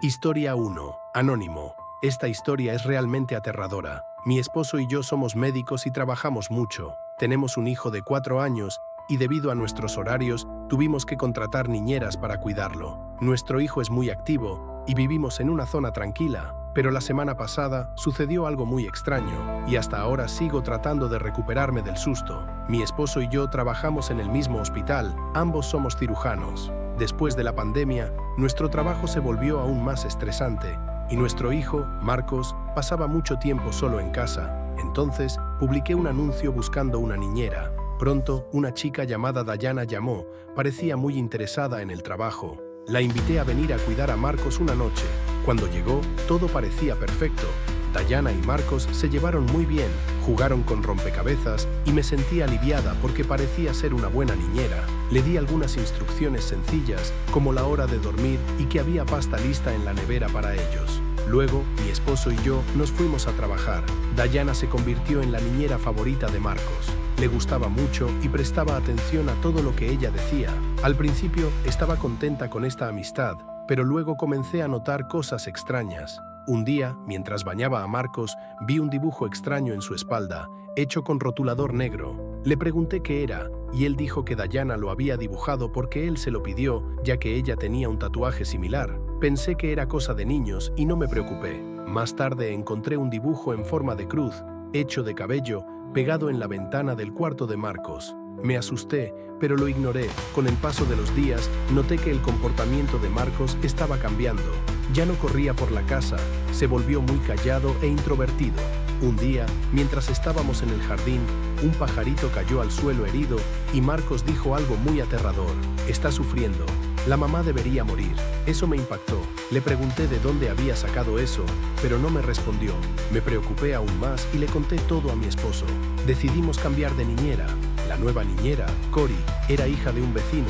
Historia 1. Anónimo. Esta historia es realmente aterradora. Mi esposo y yo somos médicos y trabajamos mucho. Tenemos un hijo de 4 años y debido a nuestros horarios, tuvimos que contratar niñeras para cuidarlo. Nuestro hijo es muy activo y vivimos en una zona tranquila, pero la semana pasada sucedió algo muy extraño y hasta ahora sigo tratando de recuperarme del susto. Mi esposo y yo trabajamos en el mismo hospital, ambos somos cirujanos. Después de la pandemia, nuestro trabajo se volvió aún más estresante y nuestro hijo, Marcos, pasaba mucho tiempo solo en casa. Entonces, publiqué un anuncio buscando una niñera. Pronto, una chica llamada Dayana llamó, parecía muy interesada en el trabajo. La invité a venir a cuidar a Marcos una noche. Cuando llegó, todo parecía perfecto. Dayana y Marcos se llevaron muy bien, jugaron con rompecabezas y me sentí aliviada porque parecía ser una buena niñera. Le di algunas instrucciones sencillas, como la hora de dormir y que había pasta lista en la nevera para ellos. Luego, mi esposo y yo nos fuimos a trabajar. Dayana se convirtió en la niñera favorita de Marcos. Le gustaba mucho y prestaba atención a todo lo que ella decía. Al principio estaba contenta con esta amistad, pero luego comencé a notar cosas extrañas. Un día, mientras bañaba a Marcos, vi un dibujo extraño en su espalda, hecho con rotulador negro. Le pregunté qué era, y él dijo que Dayana lo había dibujado porque él se lo pidió, ya que ella tenía un tatuaje similar. Pensé que era cosa de niños y no me preocupé. Más tarde encontré un dibujo en forma de cruz, hecho de cabello, pegado en la ventana del cuarto de Marcos. Me asusté, pero lo ignoré. Con el paso de los días, noté que el comportamiento de Marcos estaba cambiando. Ya no corría por la casa, se volvió muy callado e introvertido. Un día, mientras estábamos en el jardín, un pajarito cayó al suelo herido y Marcos dijo algo muy aterrador. Está sufriendo. La mamá debería morir. Eso me impactó. Le pregunté de dónde había sacado eso, pero no me respondió. Me preocupé aún más y le conté todo a mi esposo. Decidimos cambiar de niñera. La nueva niñera, Cori, era hija de un vecino,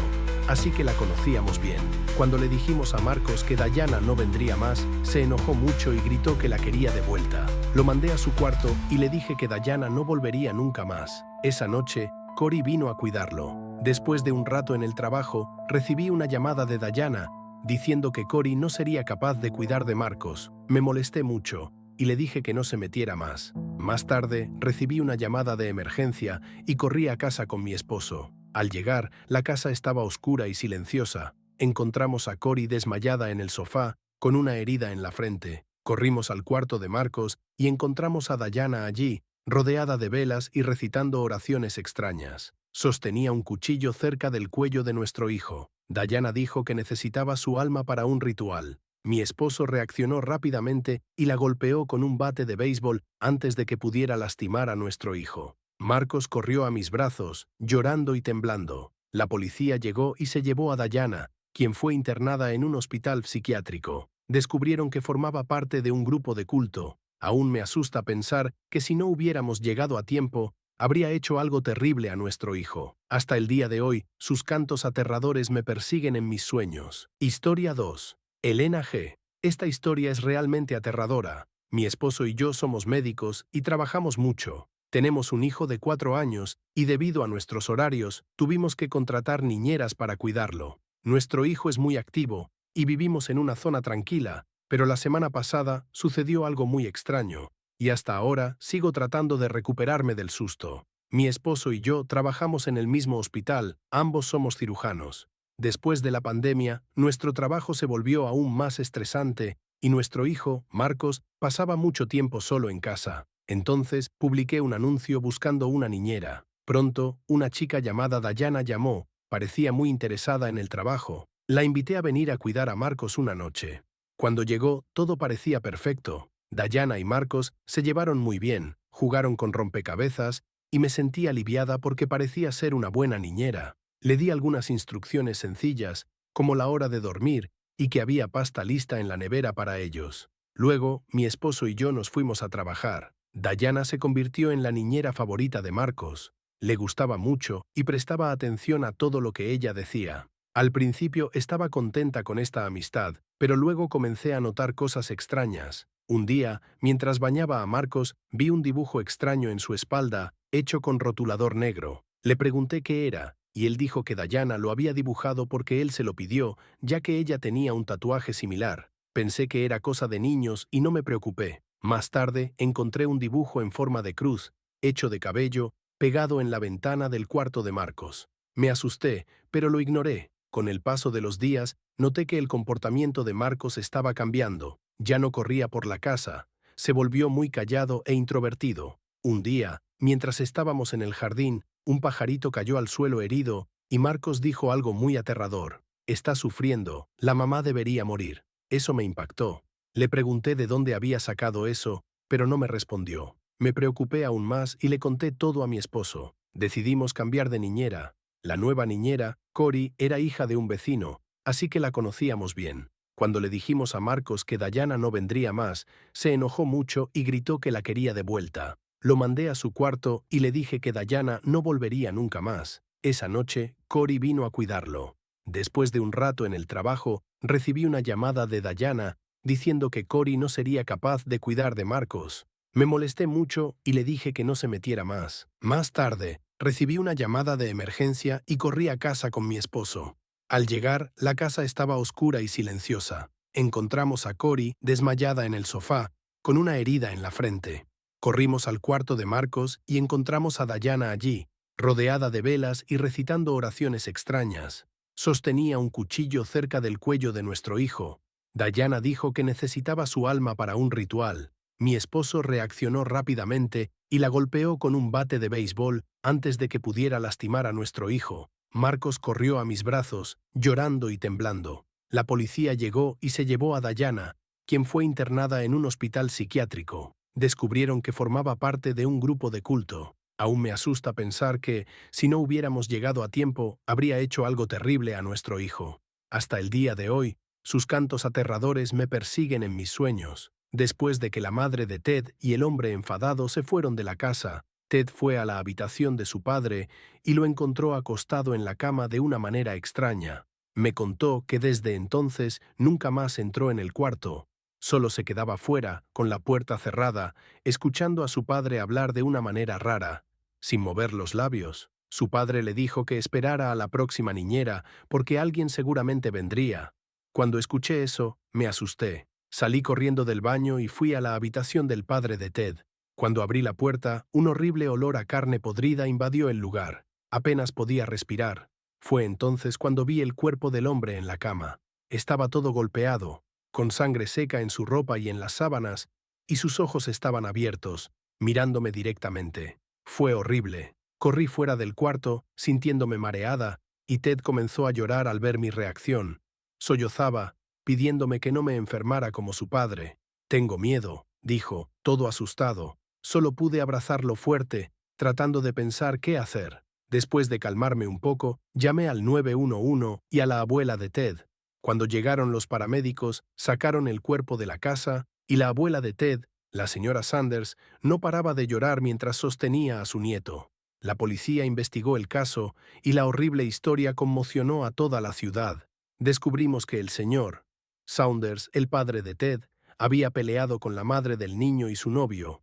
así que la conocíamos bien. Cuando le dijimos a Marcos que Dayana no vendría más, se enojó mucho y gritó que la quería de vuelta. Lo mandé a su cuarto y le dije que Dayana no volvería nunca más. Esa noche, Cori vino a cuidarlo. Después de un rato en el trabajo, recibí una llamada de Dayana, diciendo que Cori no sería capaz de cuidar de Marcos. Me molesté mucho y le dije que no se metiera más. Más tarde, recibí una llamada de emergencia y corrí a casa con mi esposo. Al llegar, la casa estaba oscura y silenciosa. Encontramos a Cori desmayada en el sofá, con una herida en la frente. Corrimos al cuarto de Marcos y encontramos a Dayana allí, rodeada de velas y recitando oraciones extrañas. Sostenía un cuchillo cerca del cuello de nuestro hijo. Dayana dijo que necesitaba su alma para un ritual. Mi esposo reaccionó rápidamente y la golpeó con un bate de béisbol antes de que pudiera lastimar a nuestro hijo. Marcos corrió a mis brazos, llorando y temblando. La policía llegó y se llevó a Dayana, quien fue internada en un hospital psiquiátrico. Descubrieron que formaba parte de un grupo de culto. Aún me asusta pensar que si no hubiéramos llegado a tiempo, habría hecho algo terrible a nuestro hijo. Hasta el día de hoy, sus cantos aterradores me persiguen en mis sueños. Historia 2. Elena G. Esta historia es realmente aterradora. Mi esposo y yo somos médicos y trabajamos mucho. Tenemos un hijo de 4 años y debido a nuestros horarios, tuvimos que contratar niñeras para cuidarlo. Nuestro hijo es muy activo y vivimos en una zona tranquila, pero la semana pasada sucedió algo muy extraño y hasta ahora sigo tratando de recuperarme del susto. Mi esposo y yo trabajamos en el mismo hospital, ambos somos cirujanos. Después de la pandemia, nuestro trabajo se volvió aún más estresante y nuestro hijo, Marcos, pasaba mucho tiempo solo en casa. Entonces, publiqué un anuncio buscando una niñera. Pronto, una chica llamada Dayana llamó, parecía muy interesada en el trabajo. La invité a venir a cuidar a Marcos una noche. Cuando llegó, todo parecía perfecto. Dayana y Marcos se llevaron muy bien, jugaron con rompecabezas y me sentí aliviada porque parecía ser una buena niñera. Le di algunas instrucciones sencillas, como la hora de dormir y que había pasta lista en la nevera para ellos. Luego, mi esposo y yo nos fuimos a trabajar. Dayana se convirtió en la niñera favorita de Marcos. Le gustaba mucho y prestaba atención a todo lo que ella decía. Al principio estaba contenta con esta amistad, pero luego comencé a notar cosas extrañas. Un día, mientras bañaba a Marcos, vi un dibujo extraño en su espalda, hecho con rotulador negro. Le pregunté qué era, y él dijo que Dayana lo había dibujado porque él se lo pidió, ya que ella tenía un tatuaje similar. Pensé que era cosa de niños y no me preocupé. Más tarde encontré un dibujo en forma de cruz, hecho de cabello, pegado en la ventana del cuarto de Marcos. Me asusté, pero lo ignoré. Con el paso de los días, noté que el comportamiento de Marcos estaba cambiando. Ya no corría por la casa. Se volvió muy callado e introvertido. Un día, mientras estábamos en el jardín, un pajarito cayó al suelo herido y Marcos dijo algo muy aterrador. Está sufriendo, la mamá debería morir. Eso me impactó. Le pregunté de dónde había sacado eso, pero no me respondió. Me preocupé aún más y le conté todo a mi esposo. Decidimos cambiar de niñera. La nueva niñera, Cori, era hija de un vecino, así que la conocíamos bien. Cuando le dijimos a Marcos que Dayana no vendría más, se enojó mucho y gritó que la quería de vuelta. Lo mandé a su cuarto y le dije que Dayana no volvería nunca más. Esa noche, Cori vino a cuidarlo. Después de un rato en el trabajo, recibí una llamada de Dayana diciendo que Cori no sería capaz de cuidar de Marcos. Me molesté mucho y le dije que no se metiera más. Más tarde, recibí una llamada de emergencia y corrí a casa con mi esposo. Al llegar, la casa estaba oscura y silenciosa. Encontramos a Cori desmayada en el sofá, con una herida en la frente. Corrimos al cuarto de Marcos y encontramos a Dayana allí, rodeada de velas y recitando oraciones extrañas. Sostenía un cuchillo cerca del cuello de nuestro hijo. Dayana dijo que necesitaba su alma para un ritual. Mi esposo reaccionó rápidamente y la golpeó con un bate de béisbol antes de que pudiera lastimar a nuestro hijo. Marcos corrió a mis brazos, llorando y temblando. La policía llegó y se llevó a Dayana, quien fue internada en un hospital psiquiátrico. Descubrieron que formaba parte de un grupo de culto. Aún me asusta pensar que, si no hubiéramos llegado a tiempo, habría hecho algo terrible a nuestro hijo. Hasta el día de hoy, sus cantos aterradores me persiguen en mis sueños. Después de que la madre de Ted y el hombre enfadado se fueron de la casa, Ted fue a la habitación de su padre y lo encontró acostado en la cama de una manera extraña. Me contó que desde entonces nunca más entró en el cuarto. Solo se quedaba fuera, con la puerta cerrada, escuchando a su padre hablar de una manera rara, sin mover los labios. Su padre le dijo que esperara a la próxima niñera, porque alguien seguramente vendría. Cuando escuché eso, me asusté. Salí corriendo del baño y fui a la habitación del padre de Ted. Cuando abrí la puerta, un horrible olor a carne podrida invadió el lugar. Apenas podía respirar. Fue entonces cuando vi el cuerpo del hombre en la cama. Estaba todo golpeado, con sangre seca en su ropa y en las sábanas, y sus ojos estaban abiertos, mirándome directamente. Fue horrible. Corrí fuera del cuarto, sintiéndome mareada, y Ted comenzó a llorar al ver mi reacción. Sollozaba, pidiéndome que no me enfermara como su padre. Tengo miedo, dijo, todo asustado. Solo pude abrazarlo fuerte, tratando de pensar qué hacer. Después de calmarme un poco, llamé al 911 y a la abuela de Ted. Cuando llegaron los paramédicos, sacaron el cuerpo de la casa y la abuela de Ted, la señora Sanders, no paraba de llorar mientras sostenía a su nieto. La policía investigó el caso y la horrible historia conmocionó a toda la ciudad. Descubrimos que el señor Saunders, el padre de Ted, había peleado con la madre del niño y su novio,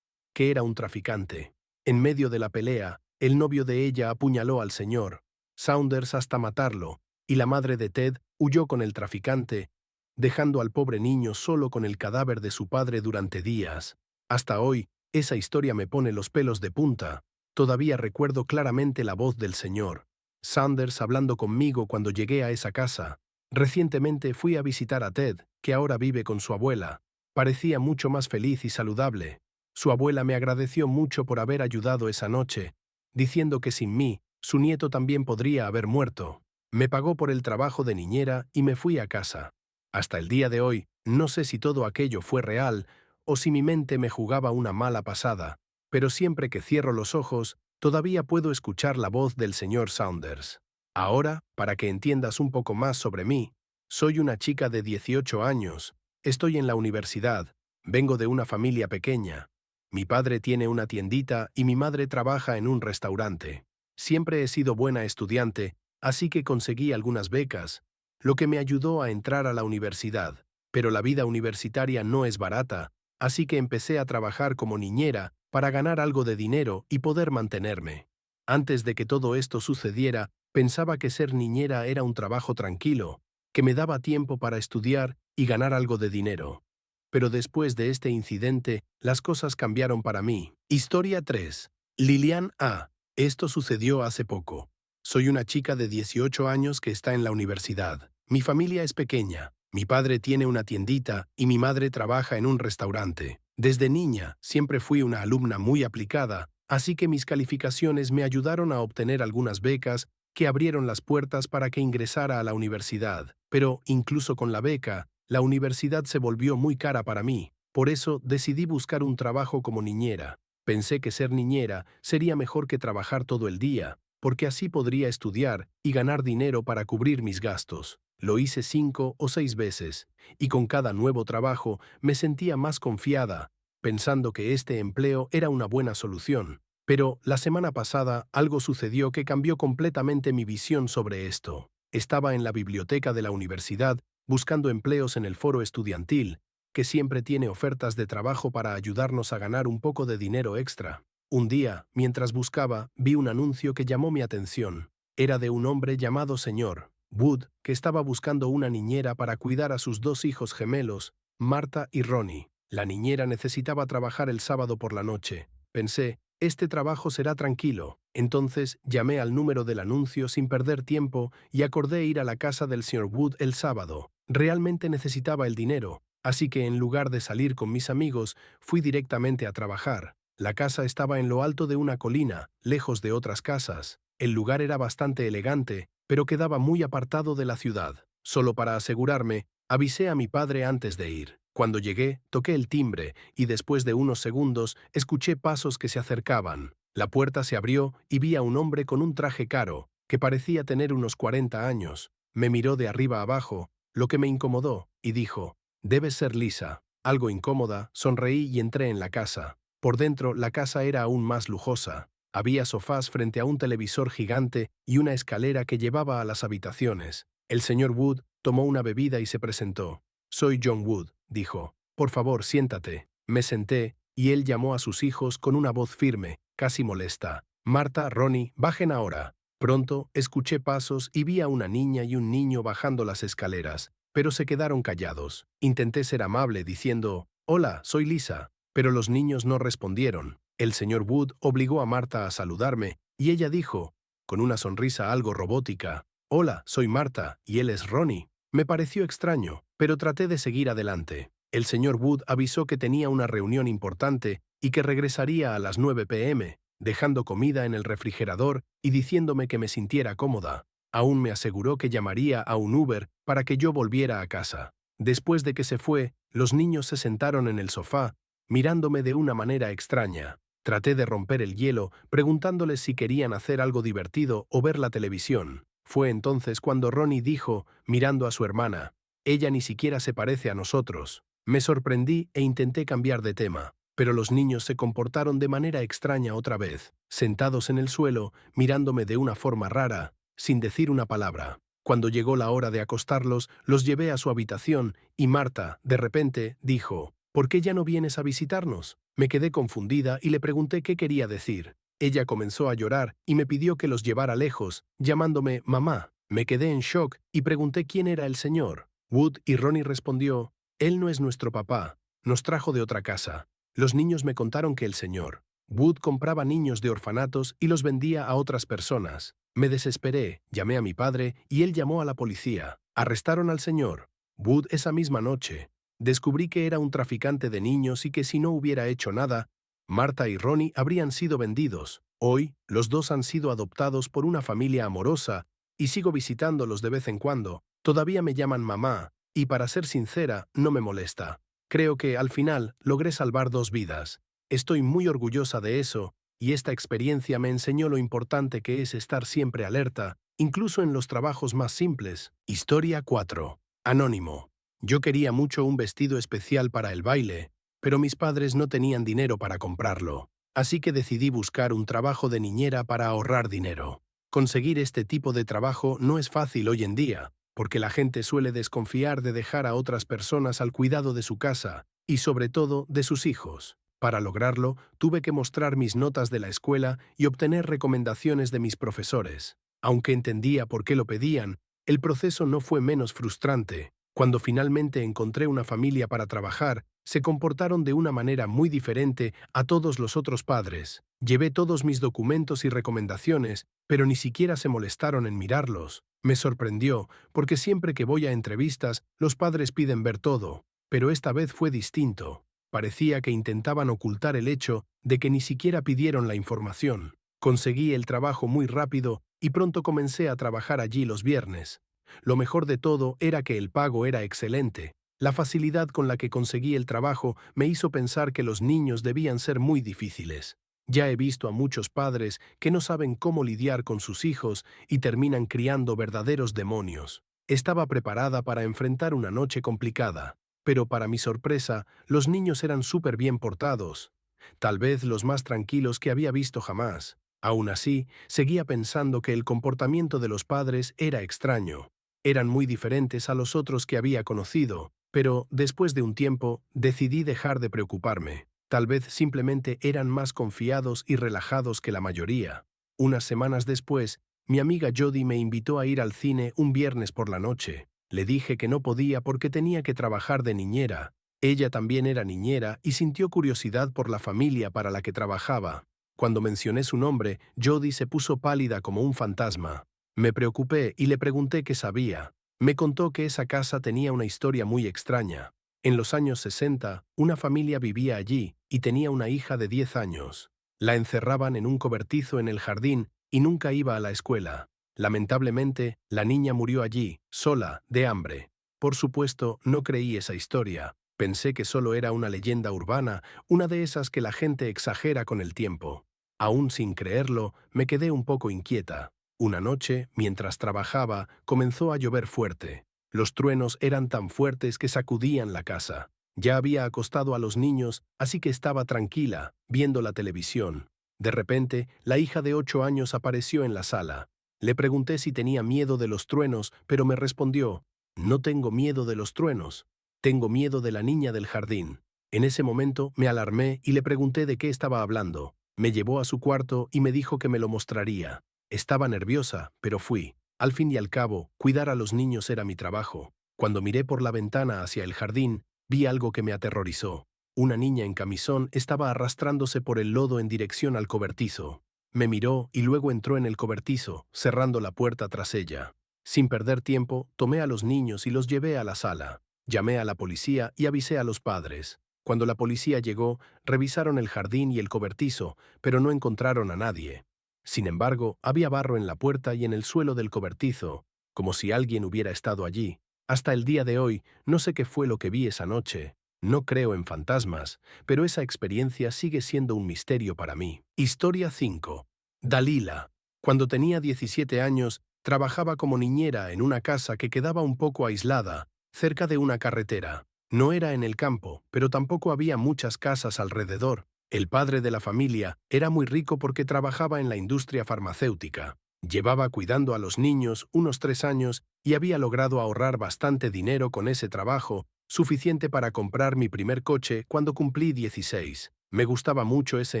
que era un traficante. En medio de la pelea, el novio de ella apuñaló al señor Saunders hasta matarlo, y la madre de Ted huyó con el traficante, dejando al pobre niño solo con el cadáver de su padre durante días. Hasta hoy, esa historia me pone los pelos de punta. Todavía recuerdo claramente la voz del señor Saunders hablando conmigo cuando llegué a esa casa. Recientemente fui a visitar a Ted, que ahora vive con su abuela. Parecía mucho más feliz y saludable. Su abuela me agradeció mucho por haber ayudado esa noche, diciendo que sin mí, su nieto también podría haber muerto. Me pagó por el trabajo de niñera y me fui a casa. Hasta el día de hoy, no sé si todo aquello fue real o si mi mente me jugaba una mala pasada, pero siempre que cierro los ojos, todavía puedo escuchar la voz del señor Saunders. Ahora, para que entiendas un poco más sobre mí, soy una chica de 18 años, estoy en la universidad, vengo de una familia pequeña. Mi padre tiene una tiendita y mi madre trabaja en un restaurante. Siempre he sido buena estudiante, así que conseguí algunas becas, lo que me ayudó a entrar a la universidad. Pero la vida universitaria no es barata, así que empecé a trabajar como niñera para ganar algo de dinero y poder mantenerme. Antes de que todo esto sucediera, pensaba que ser niñera era un trabajo tranquilo, que me daba tiempo para estudiar y ganar algo de dinero. Pero después de este incidente, las cosas cambiaron para mí. Historia 3. Lilian A. Esto sucedió hace poco. Soy una chica de 18 años que está en la universidad. Mi familia es pequeña. Mi padre tiene una tiendita y mi madre trabaja en un restaurante. Desde niña, siempre fui una alumna muy aplicada, así que mis calificaciones me ayudaron a obtener algunas becas que abrieron las puertas para que ingresara a la universidad. Pero, incluso con la beca, la universidad se volvió muy cara para mí. Por eso decidí buscar un trabajo como niñera. Pensé que ser niñera sería mejor que trabajar todo el día, porque así podría estudiar y ganar dinero para cubrir mis gastos. Lo hice 5 o 6 veces, y con cada nuevo trabajo me sentía más confiada, pensando que este empleo era una buena solución. Pero la semana pasada algo sucedió que cambió completamente mi visión sobre esto. Estaba en la biblioteca de la universidad buscando empleos en el foro estudiantil, que siempre tiene ofertas de trabajo para ayudarnos a ganar un poco de dinero extra. Un día, mientras buscaba, vi un anuncio que llamó mi atención. Era de un hombre llamado Señor Wood, que estaba buscando una niñera para cuidar a sus 2 hijos gemelos, Marta y Ronnie. La niñera necesitaba trabajar el sábado por la noche. Pensé, este trabajo será tranquilo. Entonces llamé al número del anuncio sin perder tiempo y acordé ir a la casa del señor Wood el sábado. Realmente necesitaba el dinero, así que en lugar de salir con mis amigos, fui directamente a trabajar. La casa estaba en lo alto de una colina, lejos de otras casas. El lugar era bastante elegante, pero quedaba muy apartado de la ciudad. Solo para asegurarme, avisé a mi padre antes de ir. Cuando llegué, toqué el timbre y después de unos segundos escuché pasos que se acercaban. La puerta se abrió y vi a un hombre con un traje caro, que parecía tener unos 40 años. Me miró de arriba abajo, lo que me incomodó, y dijo, «Debes ser Lisa». Algo incómoda, sonreí y entré en la casa. Por dentro, la casa era aún más lujosa. Había sofás frente a un televisor gigante y una escalera que llevaba a las habitaciones. El señor Wood tomó una bebida y se presentó. «Soy John Wood», dijo. «Por favor, siéntate». Me senté, y él llamó a sus hijos con una voz firme, casi molesta. «Marta, Ronnie, bajen ahora». Pronto, escuché pasos y vi a una niña y un niño bajando las escaleras, pero se quedaron callados. Intenté ser amable diciendo, «Hola, soy Lisa», pero los niños no respondieron. El señor Wood obligó a Marta a saludarme, y ella dijo, con una sonrisa algo robótica, «Hola, soy Marta, y él es Ronnie». Me pareció extraño, pero traté de seguir adelante. El señor Wood avisó que tenía una reunión importante y que regresaría a las 9 p.m., dejando comida en el refrigerador y diciéndome que me sintiera cómoda. Aún me aseguró que llamaría a un Uber para que yo volviera a casa. Después de que se fue, los niños se sentaron en el sofá, mirándome de una manera extraña. Traté de romper el hielo, preguntándoles si querían hacer algo divertido o ver la televisión. Fue entonces cuando Ronnie dijo, mirando a su hermana, «Ella ni siquiera se parece a nosotros». Me sorprendí e intenté cambiar de tema, pero los niños se comportaron de manera extraña otra vez, sentados en el suelo, mirándome de una forma rara, sin decir una palabra. Cuando llegó la hora de acostarlos, los llevé a su habitación y Marta, de repente, dijo, «¿Por qué ya no vienes a visitarnos?». Me quedé confundida y le pregunté qué quería decir. Ella comenzó a llorar y me pidió que los llevara lejos, llamándome mamá. Me quedé en shock y pregunté quién era el señor Wood y Ronnie respondió, «Él no es nuestro papá, nos trajo de otra casa». Los niños me contaron que el señor Wood compraba niños de orfanatos y los vendía a otras personas. Me desesperé, llamé a mi padre y él llamó a la policía. Arrestaron al señor Wood esa misma noche. Descubrí que era un traficante de niños y que si no hubiera hecho nada, Marta y Ronnie habrían sido vendidos. Hoy, los dos han sido adoptados por una familia amorosa y sigo visitándolos de vez en cuando. Todavía me llaman mamá y, para ser sincera, no me molesta. Creo que, al final, logré salvar 2 vidas. Estoy muy orgullosa de eso y esta experiencia me enseñó lo importante que es estar siempre alerta, incluso en los trabajos más simples. Historia 4. Anónimo. Yo quería mucho un vestido especial para el baile, pero mis padres no tenían dinero para comprarlo, así que decidí buscar un trabajo de niñera para ahorrar dinero. Conseguir este tipo de trabajo no es fácil hoy en día, porque la gente suele desconfiar de dejar a otras personas al cuidado de su casa y, sobre todo, de sus hijos. Para lograrlo, tuve que mostrar mis notas de la escuela y obtener recomendaciones de mis profesores. Aunque entendía por qué lo pedían, el proceso no fue menos frustrante. Cuando finalmente encontré una familia para trabajar, se comportaron de una manera muy diferente a todos los otros padres. Llevé todos mis documentos y recomendaciones, pero ni siquiera se molestaron en mirarlos. Me sorprendió, porque siempre que voy a entrevistas, los padres piden ver todo, pero esta vez fue distinto. Parecía que intentaban ocultar el hecho de que ni siquiera pidieron la información. Conseguí el trabajo muy rápido y pronto comencé a trabajar allí los viernes. Lo mejor de todo era que el pago era excelente. La facilidad con la que conseguí el trabajo me hizo pensar que los niños debían ser muy difíciles. Ya he visto a muchos padres que no saben cómo lidiar con sus hijos y terminan criando verdaderos demonios. Estaba preparada para enfrentar una noche complicada, pero para mi sorpresa, los niños eran súper bien portados. Tal vez los más tranquilos que había visto jamás. Aún así, seguía pensando que el comportamiento de los padres era extraño. Eran muy diferentes a los otros que había conocido, pero después de un tiempo decidí dejar de preocuparme. Tal vez simplemente eran más confiados y relajados que la mayoría. Unas semanas después, mi amiga Jody me invitó a ir al cine un viernes por la noche. Le dije que no podía porque tenía que trabajar de niñera. Ella también era niñera y sintió curiosidad por la familia para la que trabajaba. Cuando mencioné su nombre, Jody se puso pálida como un fantasma. Me preocupé y le pregunté qué sabía. Me contó que esa casa tenía una historia muy extraña. En los años 60, una familia vivía allí y tenía una hija de 10 años. La encerraban en un cobertizo en el jardín y nunca iba a la escuela. Lamentablemente, la niña murió allí, sola, de hambre. Por supuesto, no creí esa historia. Pensé que solo era una leyenda urbana, una de esas que la gente exagera con el tiempo. Aún sin creerlo, me quedé un poco inquieta. Una noche, mientras trabajaba, comenzó a llover fuerte. Los truenos eran tan fuertes que sacudían la casa. Ya había acostado a los niños, así que estaba tranquila, viendo la televisión. De repente, la hija de 8 años apareció en la sala. Le pregunté si tenía miedo de los truenos, pero me respondió: «No tengo miedo de los truenos. Tengo miedo de la niña del jardín». En ese momento me alarmé y le pregunté de qué estaba hablando. Me llevó a su cuarto y me dijo que me lo mostraría. Estaba nerviosa, pero fui. Al fin y al cabo, cuidar a los niños era mi trabajo. Cuando miré por la ventana hacia el jardín, vi algo que me aterrorizó. Una niña en camisón estaba arrastrándose por el lodo en dirección al cobertizo. Me miró y luego entró en el cobertizo, cerrando la puerta tras ella. Sin perder tiempo, tomé a los niños y los llevé a la sala. Llamé a la policía y avisé a los padres. Cuando la policía llegó, revisaron el jardín y el cobertizo, pero no encontraron a nadie. Sin embargo, había barro en la puerta y en el suelo del cobertizo, como si alguien hubiera estado allí. Hasta el día de hoy, no sé qué fue lo que vi esa noche. No creo en fantasmas, pero esa experiencia sigue siendo un misterio para mí. Historia 5. Dalila. Cuando tenía 17 años, trabajaba como niñera en una casa que quedaba un poco aislada, cerca de una carretera. No era en el campo, pero tampoco había muchas casas alrededor. El padre de la familia era muy rico porque trabajaba en la industria farmacéutica. Llevaba cuidando a los niños unos 3 años y había logrado ahorrar bastante dinero con ese trabajo, suficiente para comprar mi primer coche cuando cumplí 16. Me gustaba mucho ese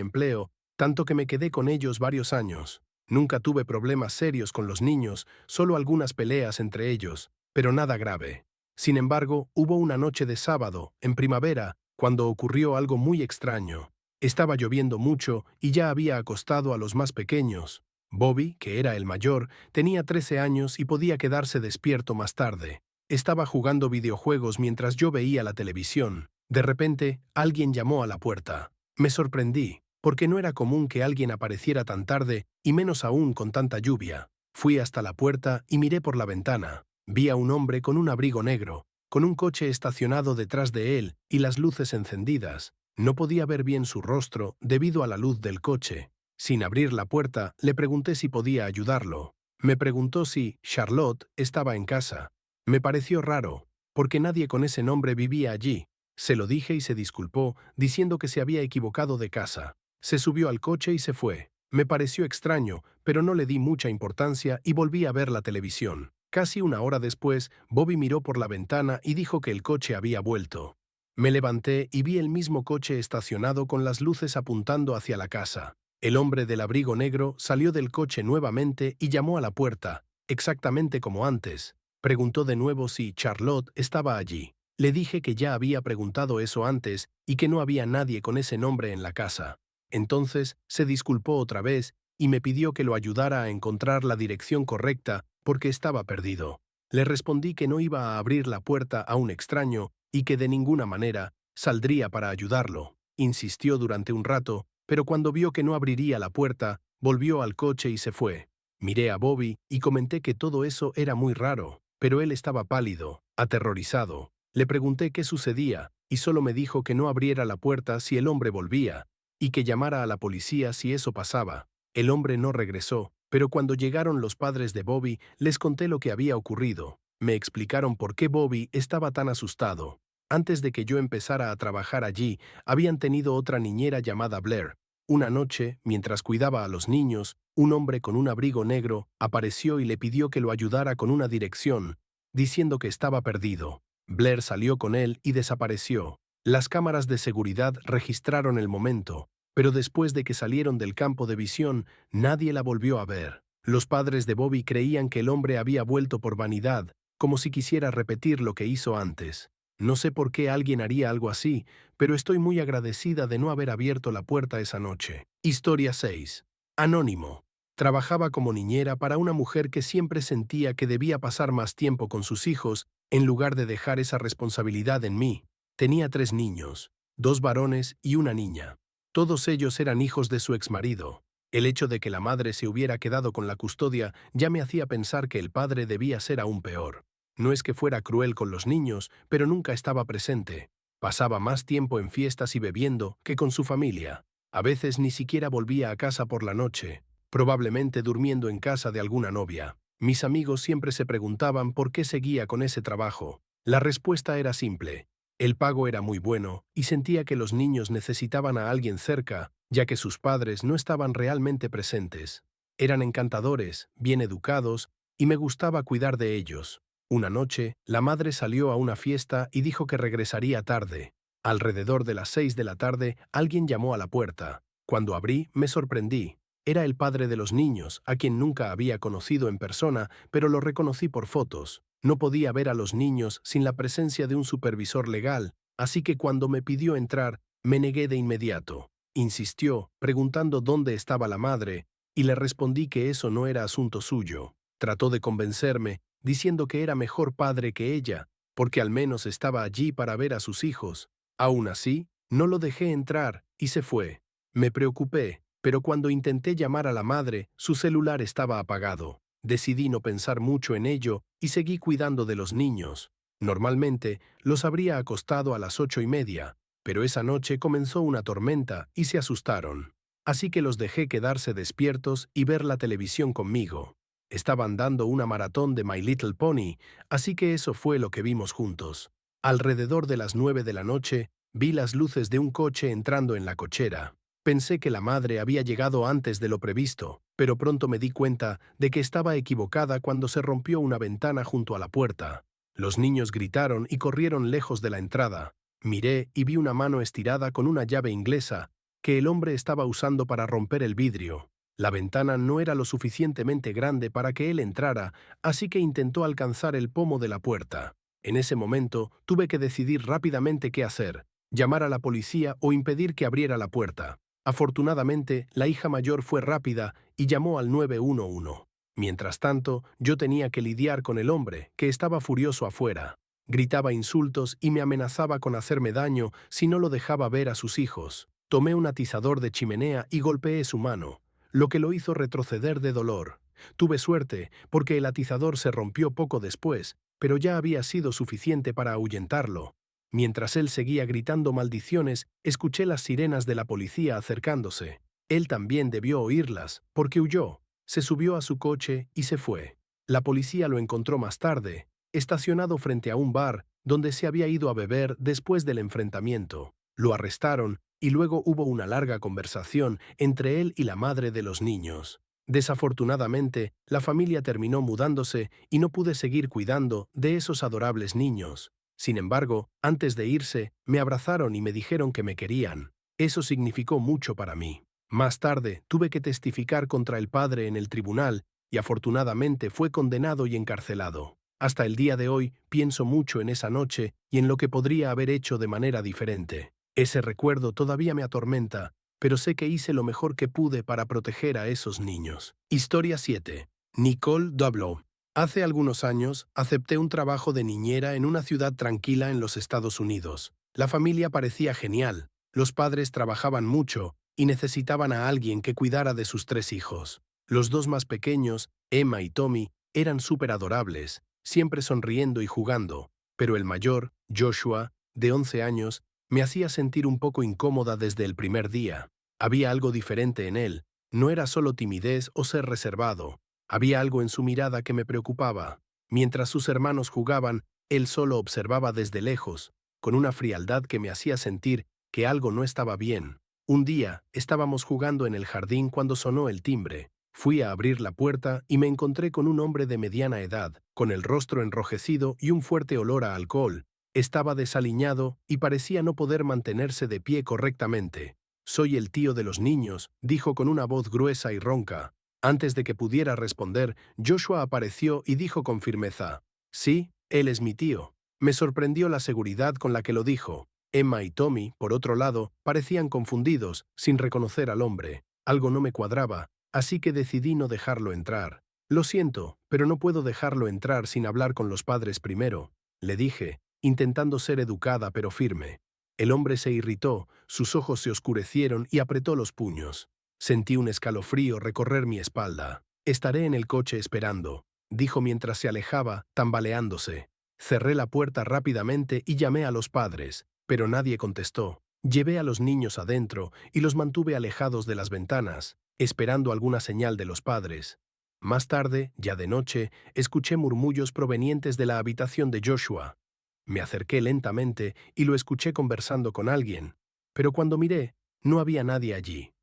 empleo, tanto que me quedé con ellos varios años. Nunca tuve problemas serios con los niños, solo algunas peleas entre ellos, pero nada grave. Sin embargo, hubo una noche de sábado, en primavera, cuando ocurrió algo muy extraño. Estaba lloviendo mucho y ya había acostado a los más pequeños. Bobby, que era el mayor, tenía 13 años y podía quedarse despierto más tarde. Estaba jugando videojuegos mientras yo veía la televisión. De repente, alguien llamó a la puerta. Me sorprendí, porque no era común que alguien apareciera tan tarde y menos aún con tanta lluvia. Fui hasta la puerta y miré por la ventana. Vi a un hombre con un abrigo negro, con un coche estacionado detrás de él y las luces encendidas. No podía ver bien su rostro debido a la luz del coche. Sin abrir la puerta, le pregunté si podía ayudarlo. Me preguntó si Charlotte estaba en casa. Me pareció raro, porque nadie con ese nombre vivía allí. Se lo dije y se disculpó, diciendo que se había equivocado de casa. Se subió al coche y se fue. Me pareció extraño, pero no le di mucha importancia y volví a ver la televisión. Casi una hora después, Bobby miró por la ventana y dijo que el coche había vuelto. Me levanté y vi el mismo coche estacionado con las luces apuntando hacia la casa. El hombre del abrigo negro salió del coche nuevamente y llamó a la puerta, exactamente como antes. Preguntó de nuevo si Charlotte estaba allí. Le dije que ya había preguntado eso antes y que no había nadie con ese nombre en la casa. Entonces se disculpó otra vez y me pidió que lo ayudara a encontrar la dirección correcta porque estaba perdido. Le respondí que no iba a abrir la puerta a un extraño y que de ninguna manera saldría para ayudarlo. Insistió durante un rato, pero cuando vio que no abriría la puerta, volvió al coche y se fue. Miré a Bobby y comenté que todo eso era muy raro, pero él estaba pálido, aterrorizado. Le pregunté qué sucedía y solo me dijo que no abriera la puerta si el hombre volvía y que llamara a la policía si eso pasaba. El hombre no regresó, pero cuando llegaron los padres de Bobby les conté lo que había ocurrido. Me explicaron por qué Bobby estaba tan asustado. Antes de que yo empezara a trabajar allí, habían tenido otra niñera llamada Blair. Una noche, mientras cuidaba a los niños, un hombre con un abrigo negro apareció y le pidió que lo ayudara con una dirección, diciendo que estaba perdido. Blair salió con él y desapareció. Las cámaras de seguridad registraron el momento, pero después de que salieron del campo de visión, nadie la volvió a ver. Los padres de Bobby creían que el hombre había vuelto por vanidad, como si quisiera repetir lo que hizo antes. No sé por qué alguien haría algo así, pero estoy muy agradecida de no haber abierto la puerta esa noche. Historia 6. Anónimo. Trabajaba como niñera para una mujer que siempre sentía que debía pasar más tiempo con sus hijos en lugar de dejar esa responsabilidad en mí. Tenía 3 niños, 2 varones y una niña. Todos ellos eran hijos de su exmarido. El hecho de que la madre se hubiera quedado con la custodia ya me hacía pensar que el padre debía ser aún peor. No es que fuera cruel con los niños, pero nunca estaba presente. Pasaba más tiempo en fiestas y bebiendo que con su familia. A veces ni siquiera volvía a casa por la noche, probablemente durmiendo en casa de alguna novia. Mis amigos siempre se preguntaban por qué seguía con ese trabajo. La respuesta era simple. El pago era muy bueno y sentía que los niños necesitaban a alguien cerca, ya que sus padres no estaban realmente presentes. Eran encantadores, bien educados, y me gustaba cuidar de ellos. Una noche, la madre salió a una fiesta y dijo que regresaría tarde. Alrededor de las 6 de la tarde, alguien llamó a la puerta. Cuando abrí, me sorprendí. Era el padre de los niños, a quien nunca había conocido en persona, pero lo reconocí por fotos. No podía ver a los niños sin la presencia de un supervisor legal, así que cuando me pidió entrar, me negué de inmediato. Insistió, preguntando dónde estaba la madre, y le respondí que eso no era asunto suyo. Trató de convencerme, diciendo que era mejor padre que ella, porque al menos estaba allí para ver a sus hijos. Aún así, no lo dejé entrar y se fue. Me preocupé, pero cuando intenté llamar a la madre, su celular estaba apagado. Decidí no pensar mucho en ello y seguí cuidando de los niños. Normalmente, los habría acostado a las 8:30, pero esa noche comenzó una tormenta y se asustaron. Así que los dejé quedarse despiertos y ver la televisión conmigo. Estaban dando una maratón de My Little Pony, así que eso fue lo que vimos juntos. Alrededor de las 9 de la noche, vi las luces de un coche entrando en la cochera. Pensé que la madre había llegado antes de lo previsto, pero pronto me di cuenta de que estaba equivocada cuando se rompió una ventana junto a la puerta. Los niños gritaron y corrieron lejos de la entrada. Miré y vi una mano estirada con una llave inglesa que el hombre estaba usando para romper el vidrio. La ventana no era lo suficientemente grande para que él entrara, así que intentó alcanzar el pomo de la puerta. En ese momento, tuve que decidir rápidamente qué hacer, llamar a la policía o impedir que abriera la puerta. Afortunadamente, la hija mayor fue rápida y llamó al 911. Mientras tanto, yo tenía que lidiar con el hombre, que estaba furioso afuera. Gritaba insultos y me amenazaba con hacerme daño si no lo dejaba ver a sus hijos. Tomé un atizador de chimenea y golpeé su mano, lo que lo hizo retroceder de dolor. Tuve suerte, porque el atizador se rompió poco después, pero ya había sido suficiente para ahuyentarlo. Mientras él seguía gritando maldiciones, escuché las sirenas de la policía acercándose. Él también debió oírlas, porque huyó. Se subió a su coche y se fue. La policía lo encontró más tarde, estacionado frente a un bar donde se había ido a beber después del enfrentamiento. Lo arrestaron y luego hubo una larga conversación entre él y la madre de los niños. Desafortunadamente, la familia terminó mudándose y no pude seguir cuidando de esos adorables niños. Sin embargo, antes de irse, me abrazaron y me dijeron que me querían. Eso significó mucho para mí. Más tarde, tuve que testificar contra el padre en el tribunal y afortunadamente fue condenado y encarcelado. Hasta el día de hoy pienso mucho en esa noche y en lo que podría haber hecho de manera diferente. Ese recuerdo todavía me atormenta, pero sé que hice lo mejor que pude para proteger a esos niños. Historia 7. Nicole Doblow. Hace algunos años acepté un trabajo de niñera en una ciudad tranquila en los Estados Unidos. La familia parecía genial, los padres trabajaban mucho y necesitaban a alguien que cuidara de sus 3 hijos. Los dos más pequeños, Emma y Tommy, eran súper adorables, siempre sonriendo y jugando, pero el mayor, Joshua, de 11 años, me hacía sentir un poco incómoda desde el primer día. Había algo diferente en él, no era solo timidez o ser reservado, había algo en su mirada que me preocupaba. Mientras sus hermanos jugaban, él solo observaba desde lejos, con una frialdad que me hacía sentir que algo no estaba bien. Un día, estábamos jugando en el jardín cuando sonó el timbre. Fui a abrir la puerta y me encontré con un hombre de mediana edad, con el rostro enrojecido y un fuerte olor a alcohol. Estaba desaliñado y parecía no poder mantenerse de pie correctamente. «Soy el tío de los niños», dijo con una voz gruesa y ronca. Antes de que pudiera responder, Joshua apareció y dijo con firmeza: «Sí, él es mi tío». Me sorprendió la seguridad con la que lo dijo. Emma y Tommy, por otro lado, parecían confundidos, sin reconocer al hombre. Algo no me cuadraba, así que decidí no dejarlo entrar. «Lo siento, pero no puedo dejarlo entrar sin hablar con los padres primero», le dije, intentando ser educada pero firme. El hombre se irritó, sus ojos se oscurecieron y apretó los puños. Sentí un escalofrío recorrer mi espalda. «Estaré en el coche esperando», dijo mientras se alejaba, tambaleándose. Cerré la puerta rápidamente y llamé a los padres, pero nadie contestó. Llevé a los niños adentro y los mantuve alejados de las ventanas, esperando alguna señal de los padres. Más tarde, ya de noche, escuché murmullos provenientes de la habitación de Joshua. Me acerqué lentamente y lo escuché conversando con alguien, pero cuando miré, no había nadie allí.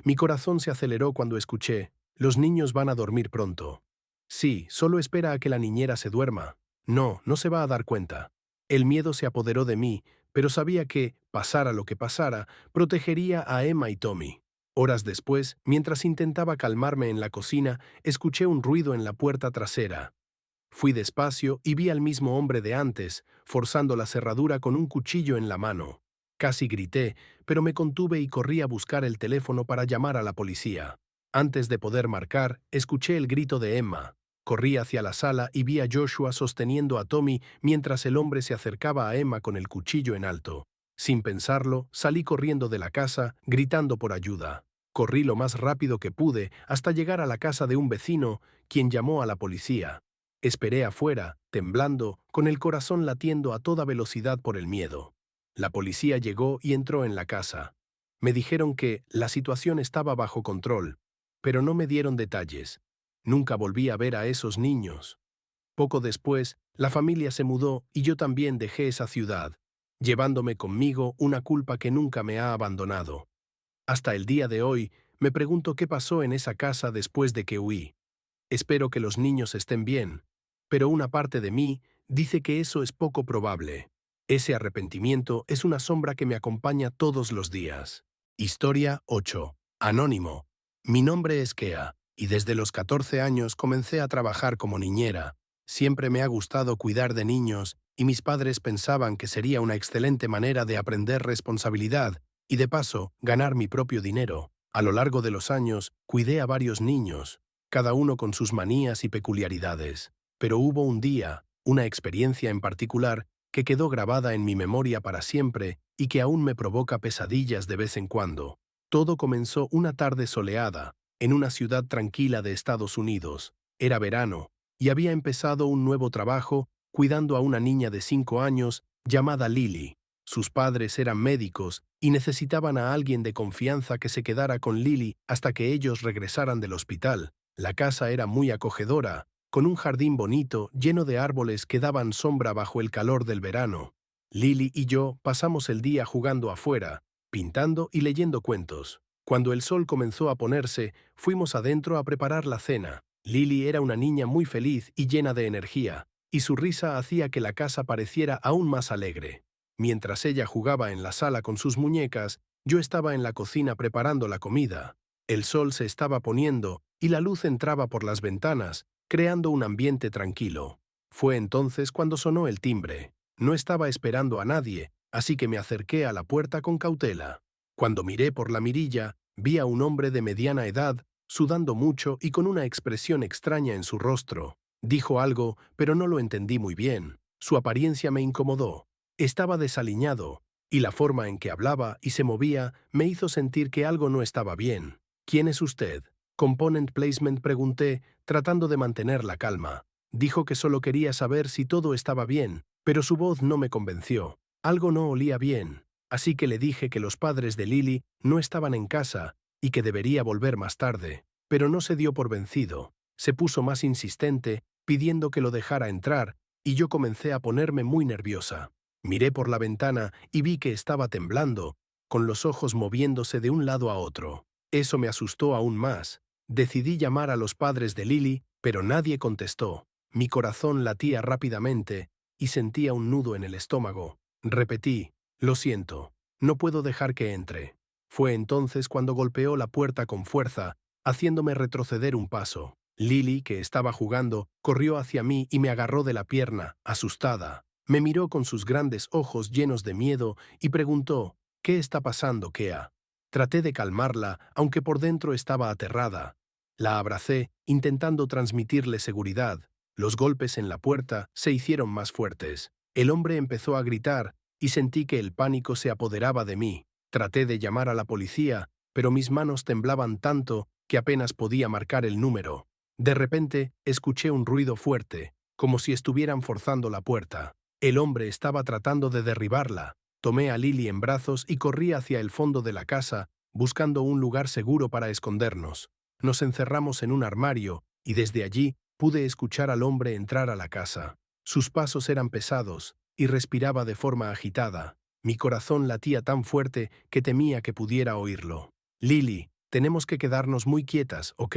Mi corazón se aceleró cuando escuché: «Los niños van a dormir pronto». Sí, solo espera a que la niñera se duerma. No, no se va a dar cuenta. El miedo se apoderó de mí, pero sabía que, pasara lo que pasara, protegería a Emma y Tommy. Horas después, mientras intentaba calmarme en la cocina, escuché un ruido en la puerta trasera. Fui despacio y vi al mismo hombre de antes, forzando la cerradura con un cuchillo en la mano. Casi grité, pero me contuve y corrí a buscar el teléfono para llamar a la policía. Antes de poder marcar, escuché el grito de Emma. Corrí hacia la sala y vi a Joshua sosteniendo a Tommy mientras el hombre se acercaba a Emma con el cuchillo en alto. Sin pensarlo, salí corriendo de la casa, gritando por ayuda. Corrí lo más rápido que pude hasta llegar a la casa de un vecino, quien llamó a la policía. Esperé afuera, temblando, con el corazón latiendo a toda velocidad por el miedo. La policía llegó y entró en la casa. Me dijeron que la situación estaba bajo control, pero no me dieron detalles. Nunca volví a ver a esos niños. Poco después, la familia se mudó y yo también dejé esa ciudad, llevándome conmigo una culpa que nunca me ha abandonado. Hasta el día de hoy, me pregunto qué pasó en esa casa después de que huí. Espero que los niños estén bien, pero una parte de mí dice que eso es poco probable. Ese arrepentimiento es una sombra que me acompaña todos los días. Historia 8. Anónimo. Mi nombre es Kea, y desde los 14 años comencé a trabajar como niñera. Siempre me ha gustado cuidar de niños, y mis padres pensaban que sería una excelente manera de aprender responsabilidad y, de paso, ganar mi propio dinero. A lo largo de los años, cuidé a varios niños, cada uno con sus manías y peculiaridades. Pero hubo un día, una experiencia en particular, que quedó grabada en mi memoria para siempre y que aún me provoca pesadillas de vez en cuando. Todo comenzó una tarde soleada, en una ciudad tranquila de Estados Unidos. Era verano, y había empezado un nuevo trabajo cuidando a una niña de 5 años llamada Lily. Sus padres eran médicos y necesitaban a alguien de confianza que se quedara con Lily hasta que ellos regresaran del hospital. La casa era muy acogedora, con un jardín bonito lleno de árboles que daban sombra bajo el calor del verano. Lily y yo pasamos el día jugando afuera, pintando y leyendo cuentos. Cuando el sol comenzó a ponerse, fuimos adentro a preparar la cena. Lily era una niña muy feliz y llena de energía, y su risa hacía que la casa pareciera aún más alegre. Mientras ella jugaba en la sala con sus muñecas, yo estaba en la cocina preparando la comida. El sol se estaba poniendo y la luz entraba por las ventanas, creando un ambiente tranquilo. Fue entonces cuando sonó el timbre. No estaba esperando a nadie, así que me acerqué a la puerta con cautela. Cuando miré por la mirilla, vi a un hombre de mediana edad, sudando mucho y con una expresión extraña en su rostro. Dijo algo, pero no lo entendí muy bien. Su apariencia me incomodó. Estaba desaliñado, y la forma en que hablaba y se movía me hizo sentir que algo no estaba bien. ¿Quién es usted? Component Placement, pregunté, tratando de mantener la calma. Dijo que solo quería saber si todo estaba bien, pero su voz no me convenció. Algo no olía bien, así que le dije que los padres de Lily no estaban en casa y que debería volver más tarde, pero no se dio por vencido. Se puso más insistente, pidiendo que lo dejara entrar, y yo comencé a ponerme muy nerviosa. Miré por la ventana y vi que estaba temblando, con los ojos moviéndose de un lado a otro. Eso me asustó aún más. Decidí llamar a los padres de Lily, pero nadie contestó. Mi corazón latía rápidamente y sentía un nudo en el estómago. Repetí, lo siento, no puedo dejar que entre. Fue entonces cuando golpeó la puerta con fuerza, haciéndome retroceder un paso. Lily, que estaba jugando, corrió hacia mí y me agarró de la pierna, asustada. Me miró con sus grandes ojos llenos de miedo y preguntó, ¿qué está pasando, Kea? Traté de calmarla, aunque por dentro estaba aterrada. La abracé, intentando transmitirle seguridad. Los golpes en la puerta se hicieron más fuertes. El hombre empezó a gritar y sentí que el pánico se apoderaba de mí. Traté de llamar a la policía, pero mis manos temblaban tanto que apenas podía marcar el número. De repente, escuché un ruido fuerte, como si estuvieran forzando la puerta. El hombre estaba tratando de derribarla. Tomé a Lily en brazos y corrí hacia el fondo de la casa, buscando un lugar seguro para escondernos. Nos encerramos en un armario, y desde allí pude escuchar al hombre entrar a la casa. Sus pasos eran pesados, y respiraba de forma agitada. Mi corazón latía tan fuerte que temía que pudiera oírlo. Lily, tenemos que quedarnos muy quietas, ¿ok?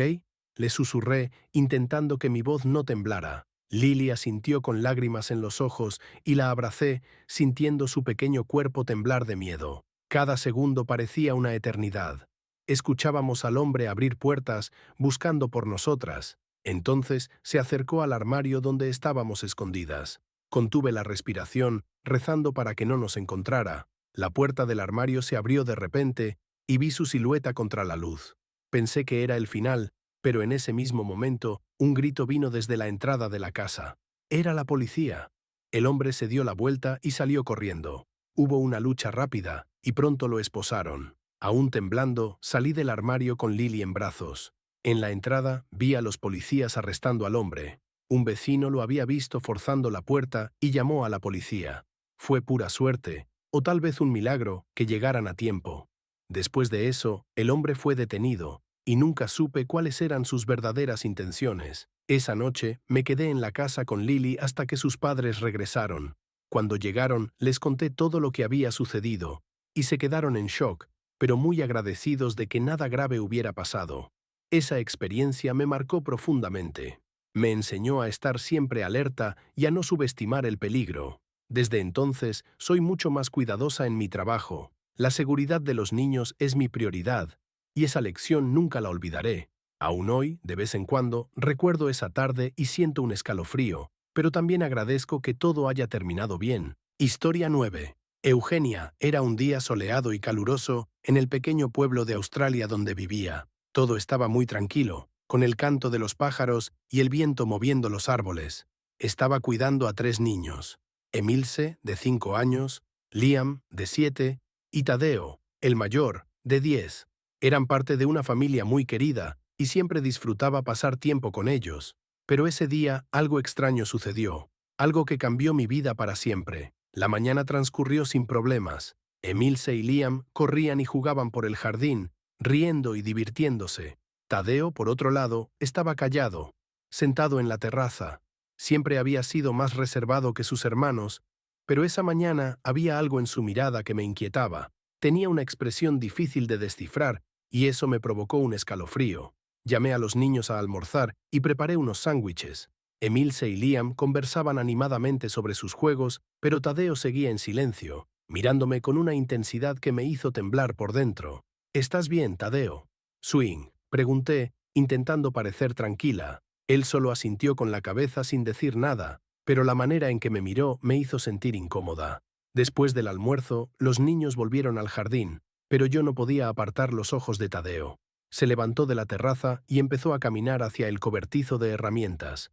Le susurré, intentando que mi voz no temblara. Lily asintió con lágrimas en los ojos y la abracé, sintiendo su pequeño cuerpo temblar de miedo. Cada segundo parecía una eternidad. Escuchábamos al hombre abrir puertas, buscando por nosotras. Entonces se acercó al armario donde estábamos escondidas. Contuve la respiración, rezando para que no nos encontrara. La puerta del armario se abrió de repente y vi su silueta contra la luz. Pensé que era el final, pero en ese mismo momento, un grito vino desde la entrada de la casa. Era la policía. El hombre se dio la vuelta y salió corriendo. Hubo una lucha rápida, y pronto lo esposaron. Aún temblando, salí del armario con Lily en brazos. En la entrada, vi a los policías arrestando al hombre. Un vecino lo había visto forzando la puerta y llamó a la policía. Fue pura suerte, o tal vez un milagro, que llegaran a tiempo. Después de eso, el hombre fue detenido, y nunca supe cuáles eran sus verdaderas intenciones. Esa noche me quedé en la casa con Lily hasta que sus padres regresaron. Cuando llegaron, les conté todo lo que había sucedido, y se quedaron en shock, pero muy agradecidos de que nada grave hubiera pasado. Esa experiencia me marcó profundamente. Me enseñó a estar siempre alerta y a no subestimar el peligro. Desde entonces, soy mucho más cuidadosa en mi trabajo. La seguridad de los niños es mi prioridad, y esa lección nunca la olvidaré. Aún hoy, de vez en cuando, recuerdo esa tarde y siento un escalofrío, pero también agradezco que todo haya terminado bien. Historia 9. Eugenia era un día soleado y caluroso en el pequeño pueblo de Australia donde vivía. Todo estaba muy tranquilo, con el canto de los pájaros y el viento moviendo los árboles. Estaba cuidando a 3 niños: Emilce, de 5 años, Liam, de 7, y Tadeo, el mayor, de 10. Eran parte de una familia muy querida y siempre disfrutaba pasar tiempo con ellos. Pero ese día algo extraño sucedió, algo que cambió mi vida para siempre. La mañana transcurrió sin problemas. Emilce y Liam corrían y jugaban por el jardín, riendo y divirtiéndose. Tadeo, por otro lado, estaba callado, sentado en la terraza. Siempre había sido más reservado que sus hermanos, pero esa mañana había algo en su mirada que me inquietaba. Tenía una expresión difícil de descifrar, y eso me provocó un escalofrío. Llamé a los niños a almorzar y preparé unos sándwiches. Emilce y Liam conversaban animadamente sobre sus juegos, pero Tadeo seguía en silencio, mirándome con una intensidad que me hizo temblar por dentro. ¿Estás bien, Tadeo? Swing, pregunté, intentando parecer tranquila. Él solo asintió con la cabeza sin decir nada. pero la manera en que me miró me hizo sentir incómoda. Después del almuerzo, los niños volvieron al jardín, pero yo no podía apartar los ojos de Tadeo. Se levantó de la terraza y empezó a caminar hacia el cobertizo de herramientas.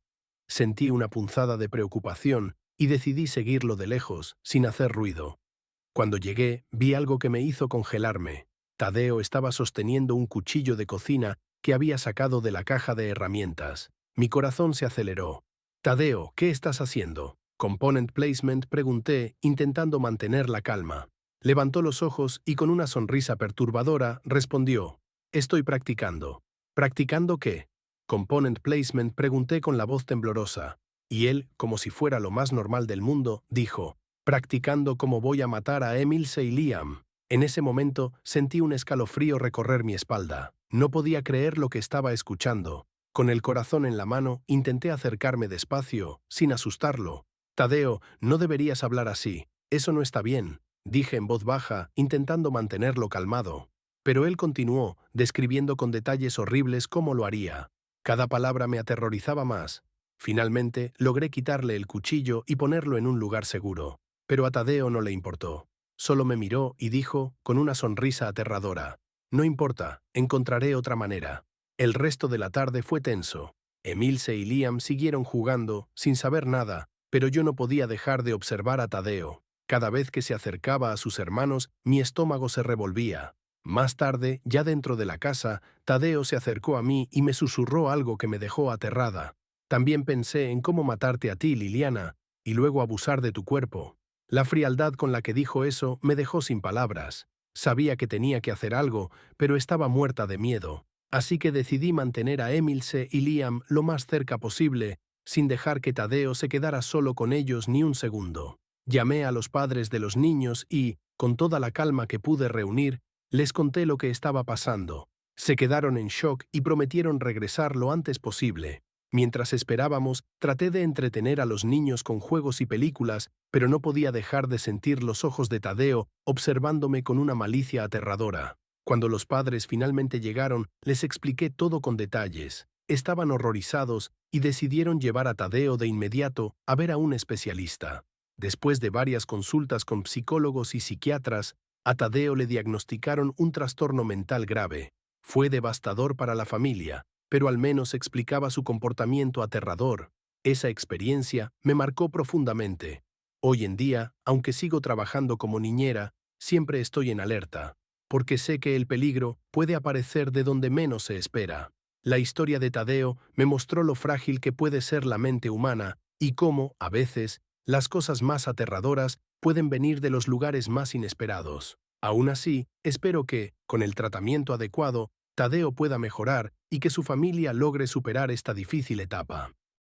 Sentí una punzada de preocupación y decidí seguirlo de lejos, sin hacer ruido. Cuando llegué, vi algo que me hizo congelarme. Tadeo estaba sosteniendo un cuchillo de cocina que había sacado de la caja de herramientas. Mi corazón se aceleró. «Tadeo, ¿qué estás haciendo?» Component Placement, pregunté, intentando mantener la calma. Levantó los ojos y con una sonrisa perturbadora respondió: «Estoy practicando». «¿Practicando qué?» Component Placement, pregunté con la voz temblorosa. Y él, como si fuera lo más normal del mundo, dijo: «Practicando cómo voy a matar a Emilce y Liam». En ese momento sentí un escalofrío recorrer mi espalda. No podía creer lo que estaba escuchando. Con el corazón en la mano, intenté acercarme despacio, sin asustarlo. «Tadeo, no deberías hablar así. Eso no está bien», dije en voz baja, intentando mantenerlo calmado. Pero él continuó, describiendo con detalles horribles cómo lo haría. Cada palabra me aterrorizaba más. Finalmente, logré quitarle el cuchillo y ponerlo en un lugar seguro. Pero a Tadeo no le importó. Solo me miró y dijo, con una sonrisa aterradora: «No importa, encontraré otra manera». El resto de la tarde fue tenso. Emilce y Liam siguieron jugando, sin saber nada, pero yo no podía dejar de observar a Tadeo. Cada vez que se acercaba a sus hermanos, mi estómago se revolvía. Más tarde, ya dentro de la casa, Tadeo se acercó a mí y me susurró algo que me dejó aterrada. «También pensé en cómo matarte a ti, Liliana, y luego abusar de tu cuerpo». La frialdad con la que dijo eso me dejó sin palabras. Sabía que tenía que hacer algo, pero estaba muerta de miedo. Así que decidí mantener a Emilce y Liam lo más cerca posible, sin dejar que Tadeo se quedara solo con ellos ni un segundo. Llamé a los padres de los niños y, con toda la calma que pude reunir, les conté lo que estaba pasando. Se quedaron en shock y prometieron regresar lo antes posible. Mientras esperábamos, traté de entretener a los niños con juegos y películas, pero no podía dejar de sentir los ojos de Tadeo observándome con una malicia aterradora. Cuando los padres finalmente llegaron, les expliqué todo con detalles. Estaban horrorizados y decidieron llevar a Tadeo de inmediato a ver a un especialista. Después de varias consultas con psicólogos y psiquiatras, a Tadeo le diagnosticaron un trastorno mental grave. Fue devastador para la familia, pero al menos explicaba su comportamiento aterrador. Esa experiencia me marcó profundamente. Hoy en día, aunque sigo trabajando como niñera, siempre estoy en alerta, porque sé que el peligro puede aparecer de donde menos se espera. La historia de Tadeo me mostró lo frágil que puede ser la mente humana y cómo, a veces, las cosas más aterradoras pueden venir de los lugares más inesperados. Aún así, espero que, con el tratamiento adecuado, Tadeo pueda mejorar y que su familia logre superar esta difícil etapa.